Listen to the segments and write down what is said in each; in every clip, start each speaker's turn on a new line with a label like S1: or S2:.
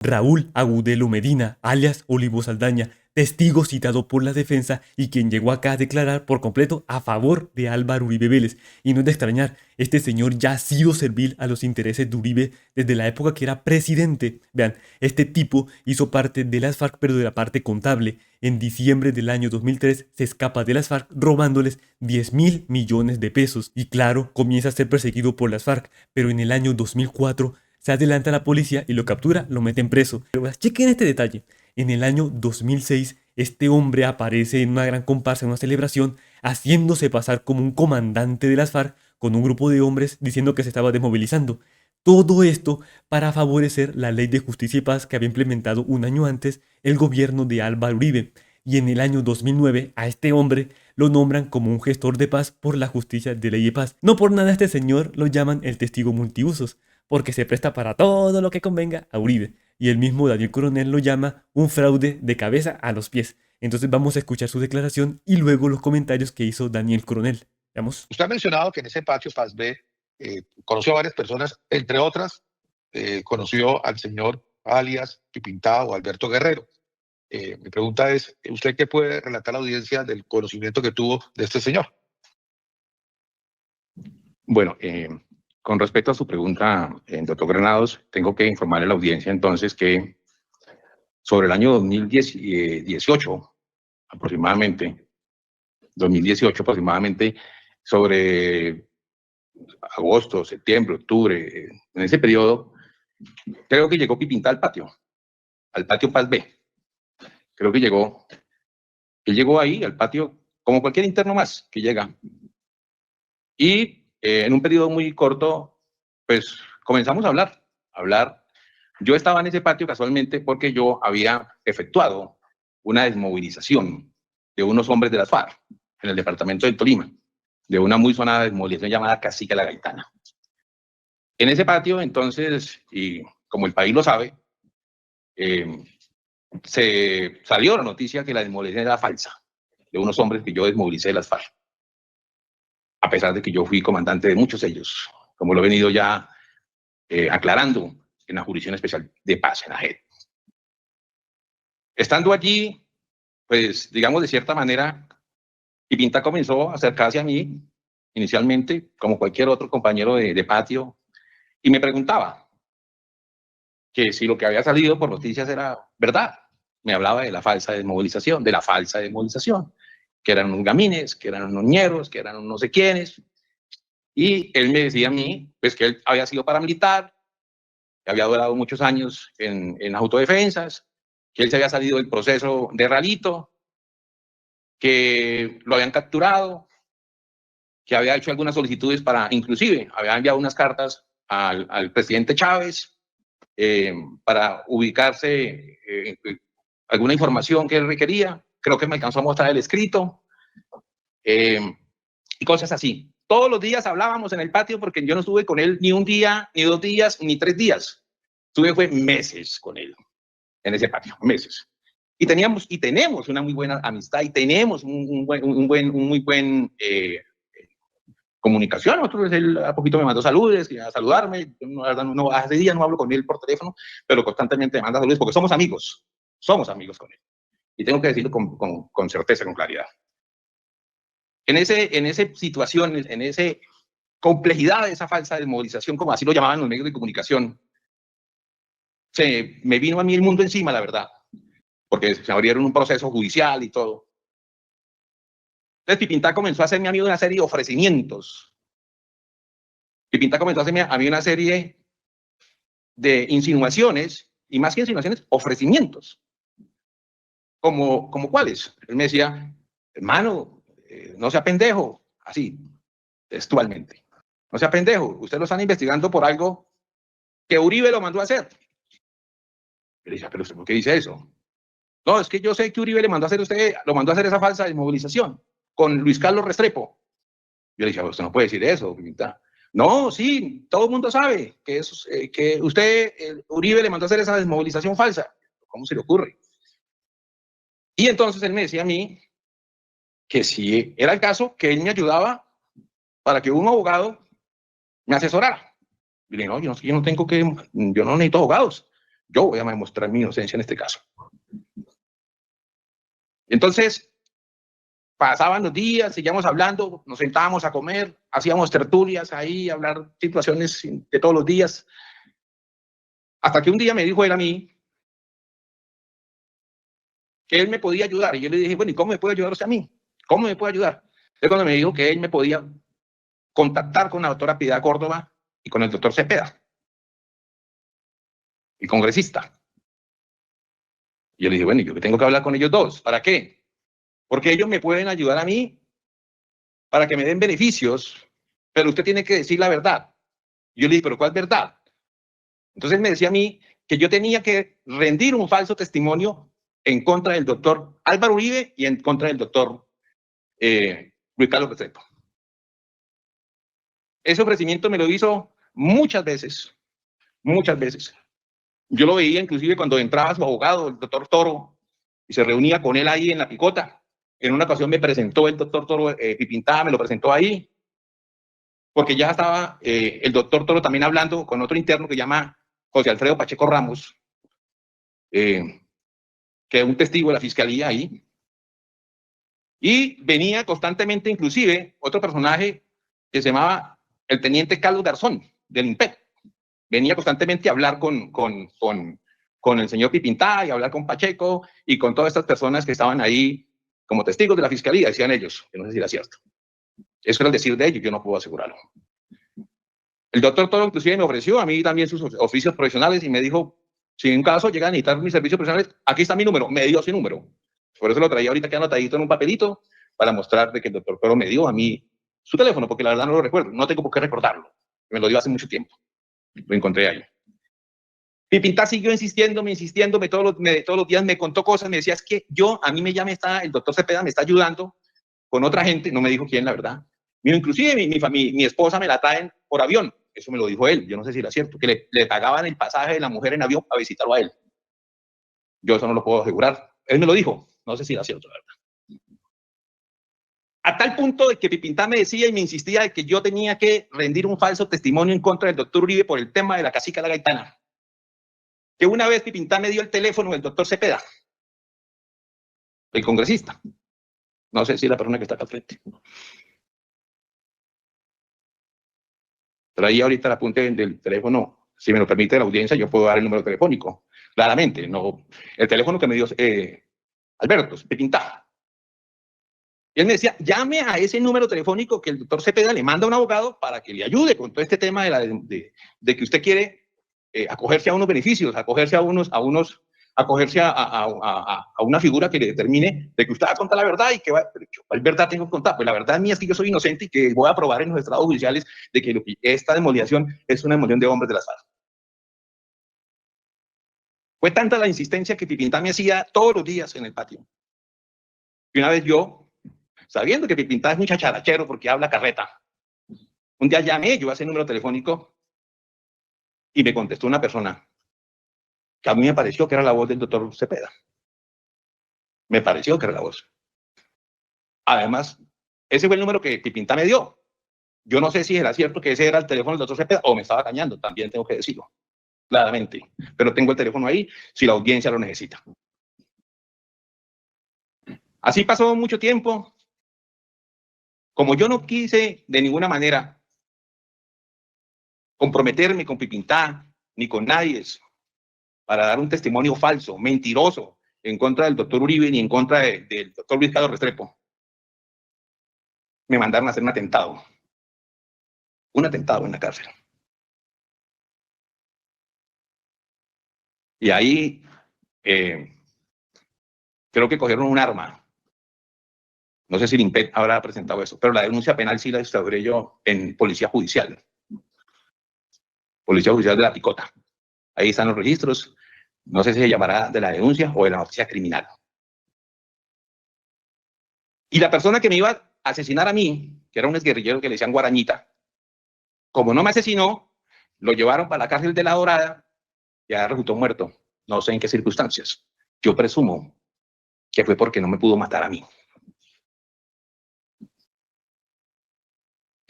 S1: Raúl Agudelo Medina, alias Olivo Saldaña, testigo citado por la defensa y quien llegó acá a declarar por completo a favor de Álvaro Uribe Vélez. Y no es de extrañar, este señor ya ha sido servil a los intereses de Uribe desde la época que era presidente. Vean, este tipo hizo parte de las FARC, pero de la parte contable. En diciembre del año 2003 se escapa de las FARC robándoles 10.000 millones de pesos. Y claro, comienza a ser perseguido por las FARC, pero en el año 2004 se adelanta la policía y lo captura, lo meten preso. Pero chequen este detalle. En el año 2006, este hombre aparece en una gran comparsa, en una celebración, haciéndose pasar como un comandante de las FARC con un grupo de hombres diciendo que se estaba desmovilizando. Todo esto para favorecer la ley de justicia y paz que había implementado un año antes el gobierno de Álvaro Uribe. Y en el año 2009 a este hombre lo nombran como un gestor de paz por la justicia de ley y paz. No por nada a este señor lo llaman el testigo multiusos, porque se presta para todo lo que convenga a Uribe. Y el mismo Daniel Coronel lo llama un fraude de cabeza a los pies. Entonces vamos a escuchar su declaración y luego los comentarios que hizo Daniel Coronel. Veamos.
S2: Usted ha mencionado que en ese patio Paz B conoció a varias personas, entre otras, conoció al señor alias Pipintao, Alberto Guerrero. Mi pregunta es, ¿usted qué puede relatar a la audiencia del conocimiento que tuvo de este señor?
S3: Bueno, con respecto a su pregunta, doctor Granados, tengo que informarle a la audiencia entonces que sobre el año 2018 aproximadamente, sobre agosto, septiembre, octubre, en ese periodo, creo que llegó Pipinta al patio Paz B. Creo que él llegó ahí al patio como cualquier interno más que llega. Y en un periodo muy corto, pues comenzamos a hablar. Yo estaba en ese patio casualmente porque yo había efectuado una desmovilización de unos hombres de las FARC en el departamento de Tolima, de una muy sonada desmovilización llamada Cacique La Gaitana. En ese patio, entonces, y como el país lo sabe, se salió la noticia que la desmovilización era falsa, de unos hombres que yo desmovilicé de las FARC, a pesar de que yo fui comandante de muchos de ellos, como lo he venido ya aclarando en la Jurisdicción Especial de Paz, en la JEP. Estando allí, pues, digamos, de cierta manera, Pipinta comenzó a acercarse a mí, inicialmente, como cualquier otro compañero de patio, y me preguntaba que si lo que había salido por noticias era verdad. Me hablaba de la falsa desmovilización, que eran unos gamines, que eran unos ñeros, que eran unos no sé quiénes. Y él me decía a mí, pues, que él había sido paramilitar, que había durado muchos años en las autodefensas, que él se había salido del proceso de Ralito, que lo habían capturado, que había hecho algunas solicitudes para, inclusive, había enviado unas cartas al presidente Chávez para ubicarse alguna información que él requería. Creo que me alcanzó a mostrar el escrito y cosas así. Todos los días hablábamos en el patio porque yo no estuve con él ni un día, ni 2 días, ni 3 días. Fue meses con él en ese patio, meses. Y tenemos una muy buena amistad y tenemos muy buen comunicación. Nosotros, él a poquito me mandó saludos, a saludarme. Hace días no hablo con él por teléfono, pero constantemente me manda saludos porque somos amigos con él. Y tengo que decirlo con certeza, con claridad. En esa situación, en esa complejidad de esa falsa desmovilización, como así lo llamaban los medios de comunicación, se me vino a mí el mundo encima, la verdad, porque se abrieron un proceso judicial y todo. Entonces Pipinta comenzó a hacerme a mí una serie de ofrecimientos. Pipinta comenzó a hacerme a mí una serie de insinuaciones, y más que insinuaciones, ofrecimientos. ¿Como cuáles? Él me decía, hermano, no sea pendejo, así, textualmente. No sea pendejo, usted lo están investigando por algo que Uribe lo mandó a hacer. Yo le decía, pero usted, ¿por qué dice eso? No, es que yo sé que Uribe lo mandó a hacer esa falsa desmovilización con Luis Carlos Restrepo. Yo le decía, usted no puede decir eso, Pipinta. No, sí, todo el mundo sabe que Uribe le mandó a hacer esa desmovilización falsa. ¿Cómo se le ocurre? Y entonces él me decía a mí que si era el caso, que él me ayudaba para que un abogado me asesorara. Y le dije, no, yo no necesito abogados. Yo voy a demostrar mi inocencia en este caso. Entonces, pasaban los días, seguíamos hablando, nos sentábamos a comer, hacíamos tertulias ahí, hablar situaciones de todos los días. Hasta que un día me dijo él a mí que él me podía ayudar. Y yo le dije, bueno, ¿y cómo me puede ayudar usted a mí? ¿Cómo me puede ayudar? Entonces, cuando me dijo que él me podía contactar con la doctora Piedad Córdoba y con el doctor Cepeda, el congresista. Y yo le dije, bueno, yo tengo que hablar con ellos dos. ¿Para qué? Porque ellos me pueden ayudar a mí para que me den beneficios, pero usted tiene que decir la verdad. Y yo le dije, ¿pero cuál verdad? Entonces me decía a mí que yo tenía que rendir un falso testimonio en contra del doctor Álvaro Uribe y en contra del doctor Luis Carlos Restrepo. Ese ofrecimiento me lo hizo muchas veces, muchas veces. Yo lo veía inclusive cuando entraba su abogado, el doctor Toro, y se reunía con él ahí en la picota. En una ocasión me presentó el doctor Toro, Pipintada, me lo presentó ahí, porque ya estaba el doctor Toro también hablando con otro interno que se llama José Alfredo Pacheco Ramos, que es un testigo de la fiscalía ahí. Y venía constantemente, inclusive, otro personaje que se llamaba el teniente Carlos Garzón, del IMPEC. Venía constantemente a hablar con el señor Pipintada y a hablar con Pacheco y con todas estas personas que estaban ahí como testigos de la fiscalía, decían ellos. Yo no sé si era cierto. Eso era el decir de ellos, yo no puedo asegurarlo. El doctor Toro inclusive me ofreció a mí también sus oficios profesionales y me dijo, si en un caso llega a necesitar mis servicios profesionales, aquí está mi número. Me dio ese número. Por eso lo traía ahorita, que anotadito en un papelito, para mostrar de que el doctor Toro me dio a mí su teléfono, porque la verdad no lo recuerdo, no tengo por qué recordarlo. Me lo dio hace mucho tiempo. Lo encontré ahí. Pipinta siguió insistiéndome, todos los días me contó cosas, me decía, es que a mí me llama el doctor Cepeda, me está ayudando con otra gente, no me dijo quién, la verdad. Inclusive mi esposa me la traen por avión, eso me lo dijo él, yo no sé si era cierto, que le pagaban el pasaje de la mujer en avión para visitarlo a él. Yo eso no lo puedo asegurar, él me lo dijo, no sé si era cierto, la verdad. A tal punto de que Pipinta me decía y me insistía de que yo tenía que rendir un falso testimonio en contra del doctor Uribe por el tema de la cacica La Gaitana. Que una vez Pipinta me dio el teléfono del doctor Cepeda, el congresista. No sé si es la persona que está acá al frente. Pero ahí ahorita el apunte del teléfono, si me lo permite la audiencia, yo puedo dar el número telefónico. Claramente, no. El teléfono que me dio Alberto, Pipinta. Y él me decía, llame a ese número telefónico que el doctor Cepeda le manda a un abogado para que le ayude con todo este tema de que usted quiere acogerse a unos beneficios, acogerse a una figura que le determine de que usted va a contar la verdad y que ¿cuál verdad tengo que contar? Pues la verdad mía es que yo soy inocente y que voy a probar en los estrados judiciales de que esta demolición es una demolición de hombres de las FARC. Fue tanta la insistencia que Pipinta me hacía todos los días en el patio. Y una vez yo, sabiendo que Pipinta es muy chacharachero porque habla carreta, un día llamé yo a ese número telefónico y me contestó una persona que a mí me pareció que era la voz del doctor Cepeda. Me pareció que era la voz. Además, ese fue el número que Pipinta me dio. Yo no sé si era cierto que ese era el teléfono del doctor Cepeda o me estaba engañando, también tengo que decirlo, claramente. Pero tengo el teléfono ahí si la audiencia lo necesita. Así pasó mucho tiempo. Como yo no quise de ninguna manera comprometerme con Pipinta ni con nadie para dar un testimonio falso, mentiroso, en contra del doctor Uribe ni en contra del doctor Luis Carlos Restrepo, me mandaron a hacer un atentado en la cárcel. Y ahí creo que cogieron un arma. No sé si el IMPEC habrá presentado eso, pero la denuncia penal sí la instauré yo en Policía Judicial de la Picota. Ahí están los registros. No sé si se llamará de la denuncia o de la noticia criminal. Y la persona que me iba a asesinar a mí, que era un exguerrillero que le decían Guarañita, como no me asesinó, lo llevaron para la cárcel de La Dorada y ya resultó muerto. No sé en qué circunstancias. Yo presumo que fue porque no me pudo matar a mí.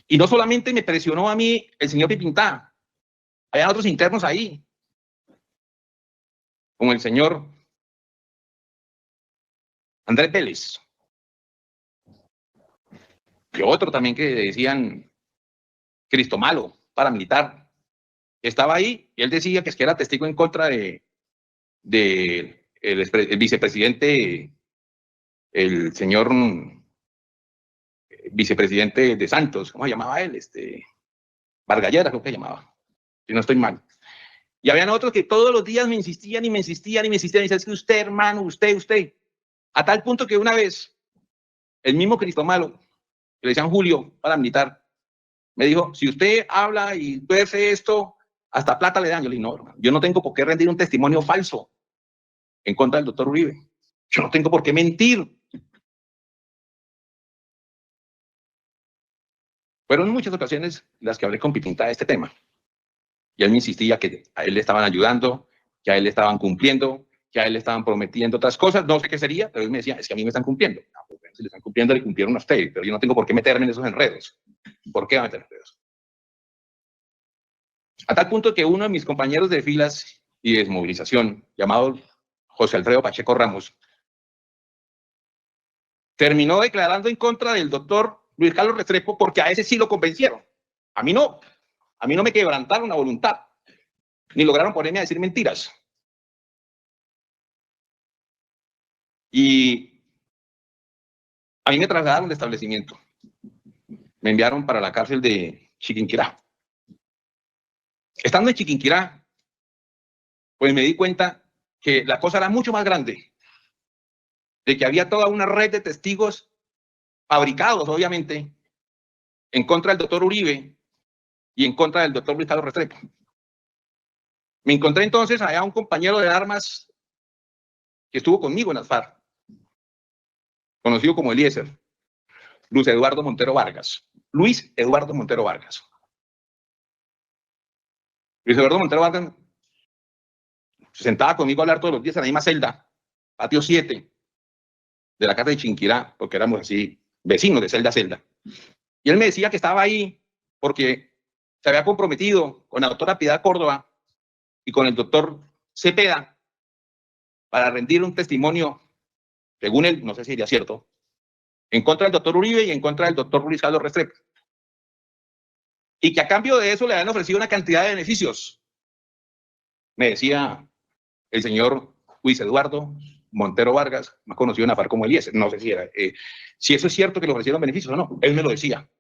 S3: Y no solamente me presionó a mí el señor Pipinta, había otros internos ahí. como el señor Andrés Vélez, y otro también que decían Cristomalo, paramilitar, estaba ahí, y él decía que es que era testigo en contra de el vicepresidente, el señor vicepresidente de Santos, ¿cómo se llamaba él? Vargallera, creo que se llamaba, si no estoy mal. Y habían otros que todos los días me insistían y me insistían y me insistían, y decían, es que usted, hermano, usted, a tal punto que una vez, el mismo Cristomalo, que le decían Julio, paramilitar, me dijo, si usted habla y usted hace esto, hasta plata le dan. Yo le dije, no, hermano, yo no tengo por qué rendir un testimonio falso en contra del doctor Uribe. Yo no tengo por qué mentir. Fueron muchas ocasiones las que hablé con Pipinta de este tema. Y él me insistía que a él le estaban ayudando, que a él le estaban cumpliendo, que a él le estaban prometiendo otras cosas. No sé qué sería, pero él me decía, es que a mí me están cumpliendo. No, pues, si le están cumpliendo, le cumplieron a usted, pero yo no tengo por qué meterme en esos enredos. ¿Por qué va a meter enredos? A tal punto que uno de mis compañeros de filas y desmovilización, llamado José Alfredo Pacheco Ramos, terminó declarando en contra del doctor Luis Carlos Restrepo porque a ese sí lo convencieron. A mí no me quebrantaron la voluntad, ni lograron ponerme a decir mentiras. Y a mí me trasladaron de establecimiento. Me enviaron para la cárcel de Chiquinquirá. Estando en Chiquinquirá, pues me di cuenta que la cosa era mucho más grande, de que había toda una red de testigos fabricados, obviamente, en contra del doctor Uribe y en contra del doctor Luis Carlos Restrepo. Me encontré entonces allá un compañero de armas que estuvo conmigo en las FARC, conocido como Eliezer, Luis Eduardo Montero Vargas. Luis Eduardo Montero Vargas. Luis Eduardo Montero Vargas se sentaba conmigo a hablar todos los días en la misma celda, patio 7, de la casa de Chinquirá, porque éramos así, vecinos de celda a celda. Y él me decía que estaba ahí porque se había comprometido con la doctora Piedad Córdoba y con el doctor Cepeda para rendir un testimonio, según él, no sé si sería cierto, en contra del doctor Uribe y en contra del doctor Luis Carlos Restrepo. Y que a cambio de eso le habían ofrecido una cantidad de beneficios. Me decía el señor Luis Eduardo Montero Vargas, más conocido en la FARC como Eliezer. No sé si era, si eso es cierto que le ofrecieron beneficios o no. Él me lo decía.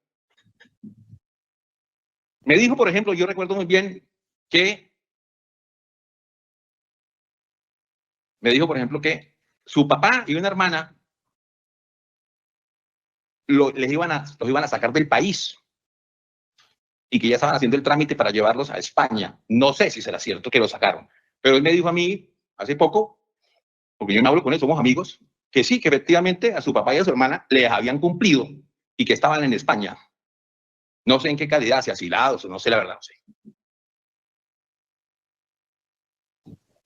S3: Me dijo, por ejemplo, yo recuerdo muy bien que su papá y una hermana los iban a sacar del país y que ya estaban haciendo el trámite para llevarlos a España. No sé si será cierto que lo sacaron, pero él me dijo a mí hace poco, porque yo me hablo con él, somos amigos, que sí, que efectivamente a su papá y a su hermana les habían cumplido y que estaban en España. No sé en qué calidad, si asilados o no sé, la verdad, no sé.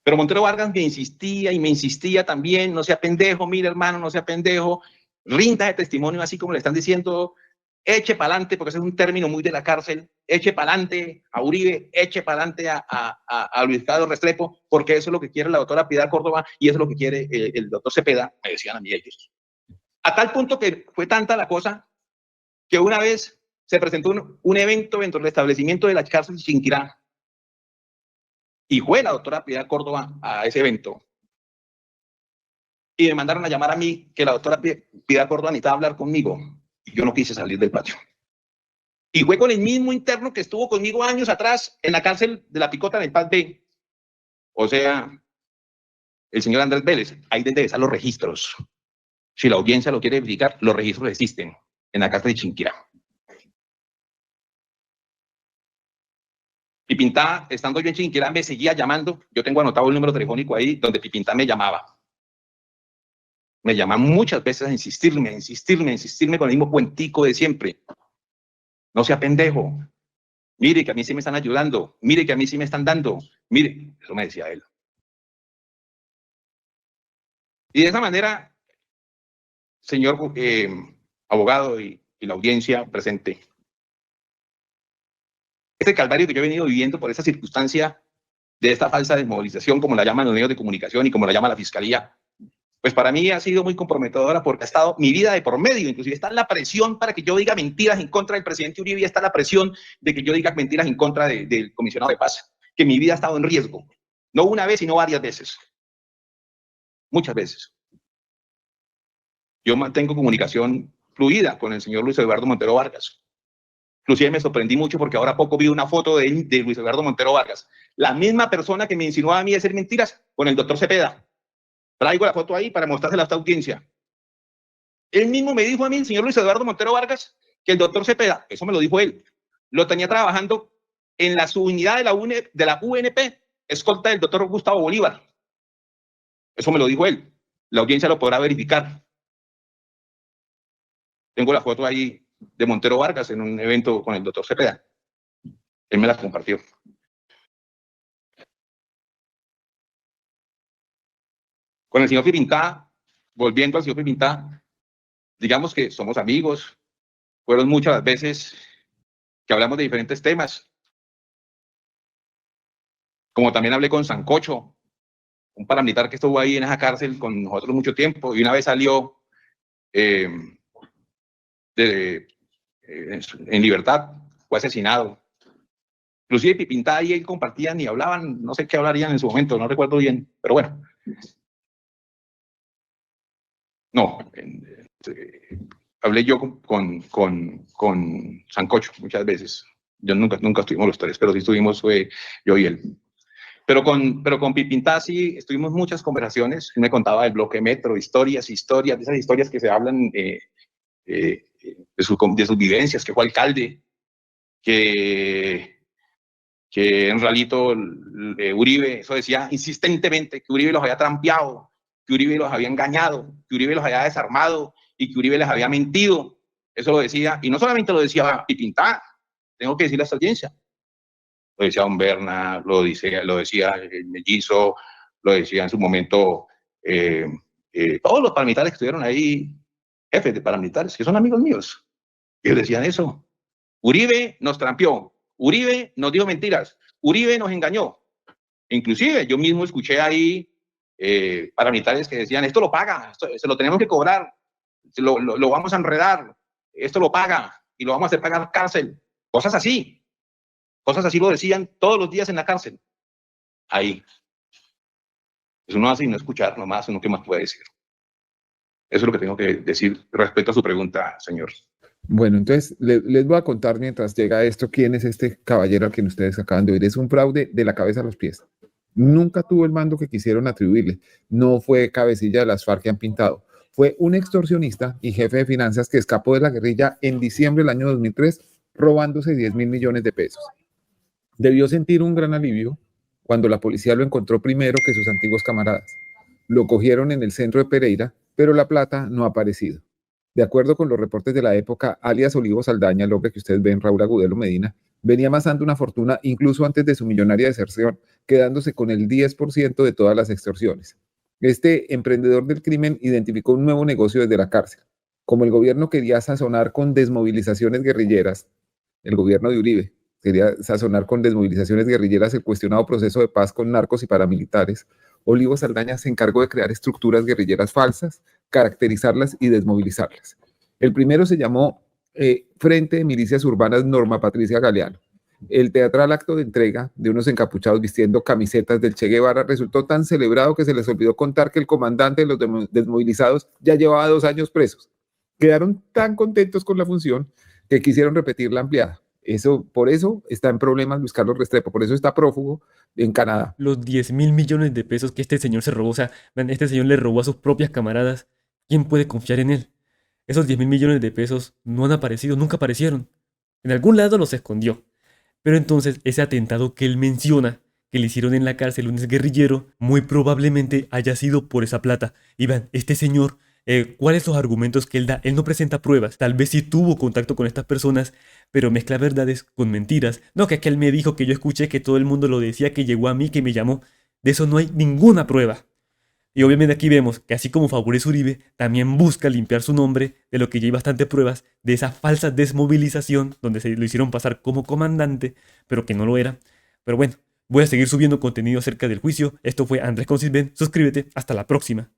S3: Pero Montero Vargas me insistía y me insistía también, no sea pendejo, mire hermano, no sea pendejo, rinda de testimonio así como le están diciendo, eche para adelante, porque ese es un término muy de la cárcel, eche para adelante a Uribe, eche para adelante a Luis Carlos Restrepo, porque eso es lo que quiere la doctora Piedad Córdoba y eso es lo que quiere el doctor Cepeda, me decían a mí ellos. A tal punto que fue tanta la cosa que una vez se presentó un evento dentro del establecimiento de la cárcel de Chinquirá y fue la doctora Piedad Córdoba a ese evento y me mandaron a llamar a mí que la doctora Piedad Córdoba necesitaba hablar conmigo y yo no quise salir del patio. Y fue con el mismo interno que estuvo conmigo años atrás en la cárcel de La Picota del Paz B. O sea, el señor Andrés Vélez. Ahí deben estar los registros. Si la audiencia lo quiere verificar, los registros existen en la cárcel de Chinquirá. Pipintá, estando yo en Chinquirá, me seguía llamando. Yo tengo anotado el número telefónico ahí donde Pipintá me llamaba. Me llama muchas veces a insistirme con el mismo cuentico de siempre. No sea pendejo. Mire que a mí sí me están ayudando. Mire que a mí sí me están dando. Mire, eso me decía él. Y de esa manera, señor abogado y la audiencia presente, este calvario que yo he venido viviendo por esa circunstancia de esta falsa desmovilización, como la llaman los medios de comunicación y como la llama la fiscalía, pues para mí ha sido muy comprometedora porque ha estado mi vida de por medio. Inclusive está la presión para que yo diga mentiras en contra del presidente Uribe, y está la presión de que yo diga mentiras en contra del comisionado de paz, que mi vida ha estado en riesgo. No una vez, sino varias veces. Muchas veces. Yo mantengo comunicación fluida con el señor Luis Eduardo Montero Vargas. Inclusive me sorprendí mucho porque ahora poco vi una foto de Luis Eduardo Montero Vargas, la misma persona que me insinuaba a mí de hacer mentiras, con el doctor Cepeda. Traigo la foto ahí para mostrársela a esta audiencia. Él mismo me dijo a mí, el señor Luis Eduardo Montero Vargas, que el doctor Cepeda, eso me lo dijo él, lo tenía trabajando en la subunidad de la UNP, escolta del doctor Gustavo Bolívar. Eso me lo dijo él. La audiencia lo podrá verificar. Tengo la foto ahí de Montero Vargas en un evento con el doctor Cepeda. Él me la compartió. Con el señor Pipintá, volviendo al señor Pipintá, digamos que somos amigos. Fueron muchas las veces que hablamos de diferentes temas. Como también hablé con Sancocho, un paramilitar que estuvo ahí en esa cárcel con nosotros mucho tiempo, y una vez salió en libertad, fue asesinado. Inclusive Pipintá y él compartían y hablaban, no sé qué hablarían en su momento, no recuerdo bien, pero bueno. No, hablé yo con Sancocho muchas veces. Yo nunca estuvimos los tres, pero sí estuvimos yo y él. Pero con Pipintá sí estuvimos muchas conversaciones. Él me contaba del bloque Metro, historias, de esas historias que se hablan de sus vivencias, que fue alcalde, que en realito Uribe, eso decía insistentemente, que Uribe los había trampeado, que Uribe los había engañado, que Uribe los había desarmado y que Uribe les había mentido. Eso lo decía, y no solamente lo decía Pipintá, tengo que decirle a esta audiencia. Lo decía Don Berna, lo decía el Mellizo, lo decía en su momento todos los paramilitares que estuvieron ahí, jefes de paramilitares, que son amigos míos. Ellos decían eso. Uribe nos trampeó, Uribe nos dijo mentiras, Uribe nos engañó. Inclusive yo mismo escuché ahí paramilitares que decían, esto lo paga, se lo tenemos que cobrar, lo vamos a enredar, esto lo paga y lo vamos a hacer pagar cárcel. Cosas así lo decían todos los días en la cárcel. Ahí. Eso no hace y no escuchar nomás, uno qué más puede decir. Eso es lo que tengo que decir respecto a su pregunta, señor.
S4: Bueno, entonces les voy a contar mientras llega esto quién es este caballero al que ustedes acaban de oír. Es un fraude de la cabeza a los pies. Nunca tuvo el mando que quisieron atribuirle. No fue cabecilla de las FARC que han pintado. Fue un extorsionista y jefe de finanzas que escapó de la guerrilla en diciembre del año 2003 robándose 10.000 millones de pesos. Debió sentir un gran alivio cuando la policía lo encontró primero que sus antiguos camaradas. Lo cogieron en el centro de Pereira, pero la plata no ha aparecido. De acuerdo con los reportes de la época, alias Olivo Saldaña, el hombre que ustedes ven, Raúl Agudelo Medina, venía amasando una fortuna incluso antes de su millonaria deserción, quedándose con el 10% de todas las extorsiones. Este emprendedor del crimen identificó un nuevo negocio desde la cárcel. Como el gobierno quería sazonar con desmovilizaciones guerrilleras, el gobierno de Uribe quería sazonar con desmovilizaciones guerrilleras el cuestionado proceso de paz con narcos y paramilitares, Olivo Saldaña se encargó de crear estructuras guerrilleras falsas, caracterizarlas y desmovilizarlas. El primero se llamó Frente de Milicias Urbanas Norma Patricia Galeano. El teatral acto de entrega de unos encapuchados vistiendo camisetas del Che Guevara resultó tan celebrado que se les olvidó contar que el comandante de los desmovilizados ya llevaba 2 años presos. Quedaron tan contentos con la función que quisieron repetir la ampliada. Por eso está en problemas Luis Carlos Restrepo, por eso está prófugo en Canadá.
S1: Los 10.000 millones de pesos que este señor se robó, o sea, este señor le robó a sus propias camaradas, ¿quién puede confiar en él? Esos 10.000 millones de pesos no han aparecido, nunca aparecieron. En algún lado los escondió. Pero entonces ese atentado que él menciona, que le hicieron en la cárcel un exguerrillero, muy probablemente haya sido por esa plata. Y vean, este señor, ¿cuáles son los argumentos que él da? Él no presenta pruebas. Tal vez sí tuvo contacto con estas personas, pero mezcla verdades con mentiras. No, que él me dijo, que yo escuché, que todo el mundo lo decía, que llegó a mí, que me llamó. De eso no hay ninguna prueba. Y obviamente aquí vemos que así como favorece Uribe, también busca limpiar su nombre de lo que ya hay bastantes pruebas de esa falsa desmovilización donde se lo hicieron pasar como comandante, pero que no lo era. Pero bueno, Voy a seguir subiendo contenido acerca del juicio. Esto fue Andrés Consilven. Suscríbete. Hasta la próxima.